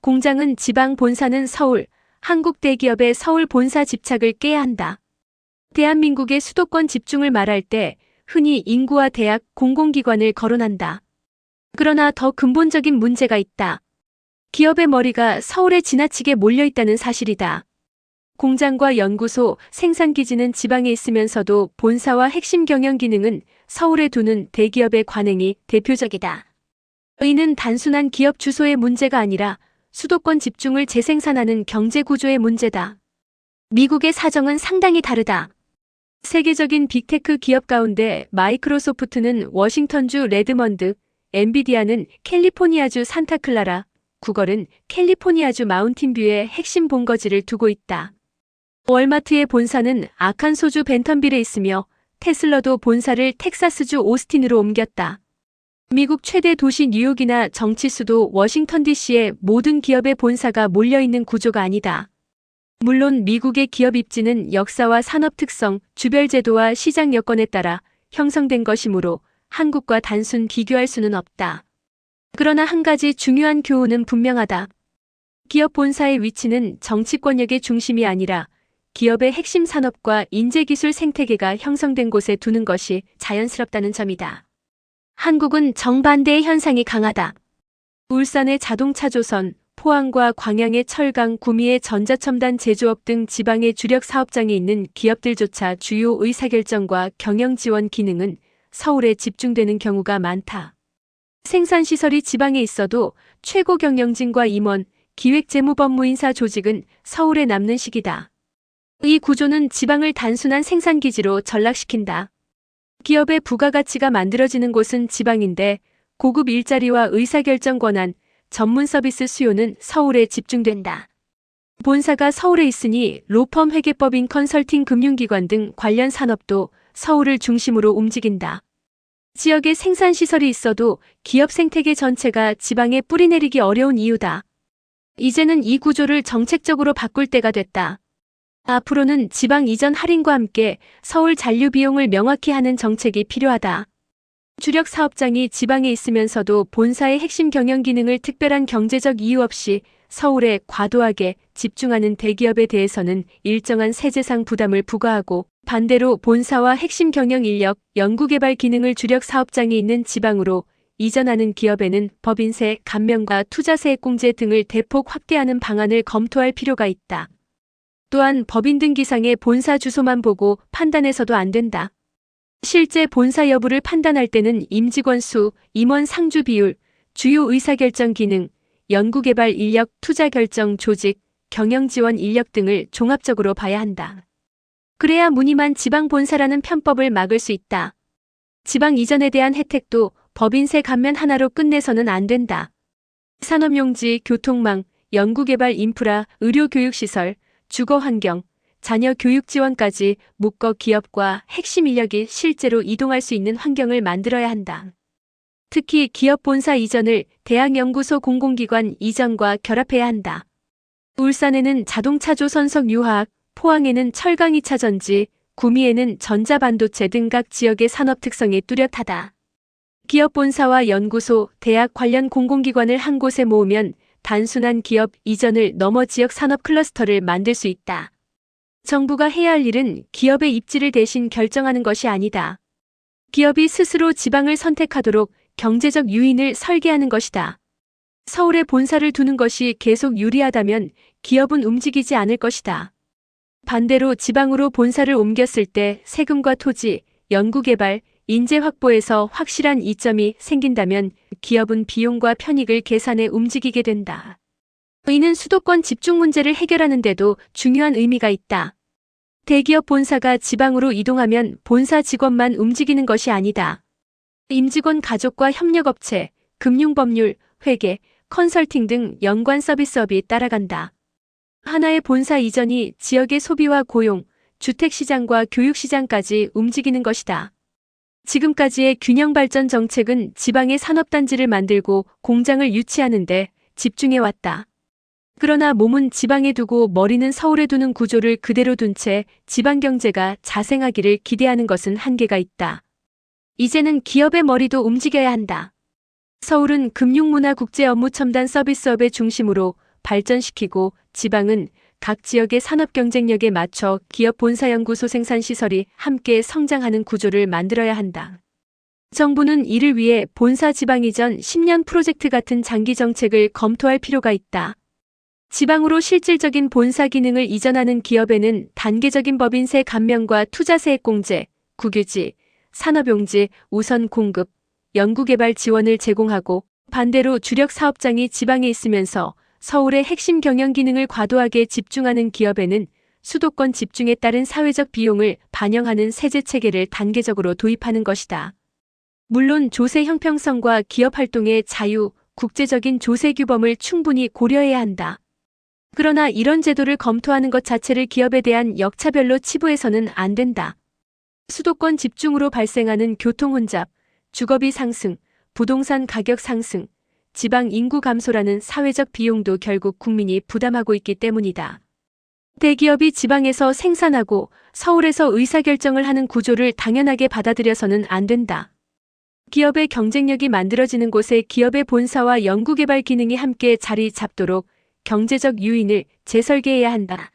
공장은 지방, 본사는 서울, 한국 대기업의 서울 본사 집착을 깨야 한다. 대한민국의 수도권 집중을 말할 때 흔히 인구와 대학, 공공기관을 거론한다. 그러나 더 근본적인 문제가 있다. 기업의 머리가 서울에 지나치게 몰려있다는 사실이다. 공장과 연구소, 생산기지는 지방에 있으면서도 본사와 핵심 경영 기능은 서울에 두는 대기업의 관행이 대표적이다. 이는 단순한 기업 주소의 문제가 아니라 수도권 집중을 재생산하는 경제구조의 문제다. 미국의 사정은 상당히 다르다. 세계적인 빅테크 기업 가운데 마이크로소프트는 워싱턴주 레드먼드, 엔비디아는 캘리포니아주 산타클라라, 구글은 캘리포니아주 마운틴뷰에 핵심 본거지를 두고 있다. 월마트의 본사는 아칸소주 벤턴빌에 있으며 테슬라도 본사를 텍사스주 오스틴으로 옮겼다. 미국 최대 도시 뉴욕이나 정치 수도 워싱턴 DC에 모든 기업의 본사가 몰려있는 구조가 아니다. 물론 미국의 기업 입지는 역사와 산업 특성, 주별 제도와 시장 여건에 따라 형성된 것이므로 한국과 단순 비교할 수는 없다. 그러나 한 가지 중요한 교훈은 분명하다. 기업 본사의 위치는 정치권력의 중심이 아니라 기업의 핵심 산업과 인재기술 생태계가 형성된 곳에 두는 것이 자연스럽다는 점이다. 한국은 정반대의 현상이 강하다. 울산의 자동차 조선, 포항과 광양의 철강, 구미의 전자첨단 제조업 등 지방의 주력 사업장이 있는 기업들조차 주요 의사결정과 경영지원 기능은 서울에 집중되는 경우가 많다. 생산시설이 지방에 있어도 최고 경영진과 임원, 기획재무법무인사 조직은 서울에 남는 시기다. 이 구조는 지방을 단순한 생산기지로 전락시킨다. 기업의 부가가치가 만들어지는 곳은 지방인데 고급 일자리와 의사결정 권한, 전문 서비스 수요는 서울에 집중된다. 본사가 서울에 있으니 로펌, 회계법인, 컨설팅, 금융기관 등 관련 산업도 서울을 중심으로 움직인다. 지역에 생산시설이 있어도 기업 생태계 전체가 지방에 뿌리내리기 어려운 이유다. 이제는 이 구조를 정책적으로 바꿀 때가 됐다. 앞으로는 지방 이전 할인과 함께 서울 잔류 비용을 명확히 하는 정책이 필요하다. 주력 사업장이 지방에 있으면서도 본사의 핵심 경영 기능을 특별한 경제적 이유 없이 서울에 과도하게 집중하는 대기업에 대해서는 일정한 세제상 부담을 부과하고 반대로 본사와 핵심 경영 인력, 연구개발 기능을 주력 사업장이 있는 지방으로 이전하는 기업에는 법인세 감면과 투자세액공제 등을 대폭 확대하는 방안을 검토할 필요가 있다. 또한 법인 등기상의 본사 주소만 보고 판단해서도 안 된다. 실제 본사 여부를 판단할 때는 임직원 수, 임원 상주 비율, 주요 의사결정 기능, 연구개발 인력, 투자결정 조직, 경영지원 인력 등을 종합적으로 봐야 한다. 그래야 무늬만 지방 본사라는 편법을 막을 수 있다. 지방 이전에 대한 혜택도 법인세 감면 하나로 끝내서는 안 된다. 산업용지, 교통망, 연구개발 인프라, 의료교육시설, 주거환경, 자녀 교육 지원까지 묶어 기업과 핵심 인력이 실제로 이동할 수 있는 환경을 만들어야 한다. 특히 기업 본사 이전을 대학 연구소 공공기관 이전과 결합해야 한다. 울산에는 자동차 조선석 유화학, 포항에는 철강 2차 전지, 구미에는 전자반도체 등 각 지역의 산업 특성이 뚜렷하다. 기업 본사와 연구소, 대학 관련 공공기관을 한 곳에 모으면 단순한 기업 이전을 넘어 지역 산업 클러스터를 만들 수 있다. 정부가 해야 할 일은 기업의 입지를 대신 결정하는 것이 아니다. 기업이 스스로 지방을 선택하도록 경제적 유인을 설계하는 것이다. 서울에 본사를 두는 것이 계속 유리하다면 기업은 움직이지 않을 것이다. 반대로 지방으로 본사를 옮겼을 때 세금과 토지, 연구개발, 인재 확보에서 확실한 이점이 생긴다면 기업은 비용과 편익을 계산해 움직이게 된다. 이는 수도권 집중 문제를 해결하는 데도 중요한 의미가 있다. 대기업 본사가 지방으로 이동하면 본사 직원만 움직이는 것이 아니다. 임직원 가족과 협력업체, 금융법률, 회계, 컨설팅 등 연관 서비스업이 따라간다. 하나의 본사 이전이 지역의 소비와 고용, 주택시장과 교육시장까지 움직이는 것이다. 지금까지의 균형 발전 정책은 지방의 산업단지를 만들고 공장을 유치하는 데 집중해왔다. 그러나 몸은 지방에 두고 머리는 서울에 두는 구조를 그대로 둔 채 지방 경제가 자생하기를 기대하는 것은 한계가 있다. 이제는 기업의 머리도 움직여야 한다. 서울은 금융문화 국제 업무 첨단 서비스업의 중심으로 발전시키고 지방은 각 지역의 산업 경쟁력에 맞춰 기업 본사연구소 생산시설이 함께 성장하는 구조를 만들어야 한다. 정부는 이를 위해 본사 지방 이전 10년 프로젝트 같은 장기 정책을 검토할 필요가 있다. 지방으로 실질적인 본사 기능을 이전하는 기업에는 단계적인 법인세 감면과 투자세액 공제, 국유지, 산업용지 우선 공급, 연구개발 지원을 제공하고 반대로 주력 사업장이 지방에 있으면서 서울의 핵심 경영 기능을 과도하게 집중하는 기업에는 수도권 집중에 따른 사회적 비용을 반영하는 세제 체계를 단계적으로 도입하는 것이다. 물론 조세 형평성과 기업 활동의 자유, 국제적인 조세 규범을 충분히 고려해야 한다. 그러나 이런 제도를 검토하는 것 자체를 기업에 대한 역차별로 치부해서는 안 된다. 수도권 집중으로 발생하는 교통 혼잡, 주거비 상승, 부동산 가격 상승, 지방 인구 감소라는 사회적 비용도 결국 국민이 부담하고 있기 때문이다. 대기업이 지방에서 생산하고 서울에서 의사결정을 하는 구조를 당연하게 받아들여서는 안 된다. 기업의 경쟁력이 만들어지는 곳에 기업의 본사와 연구개발 기능이 함께 자리 잡도록 경제적 요인을 재설계해야 한다.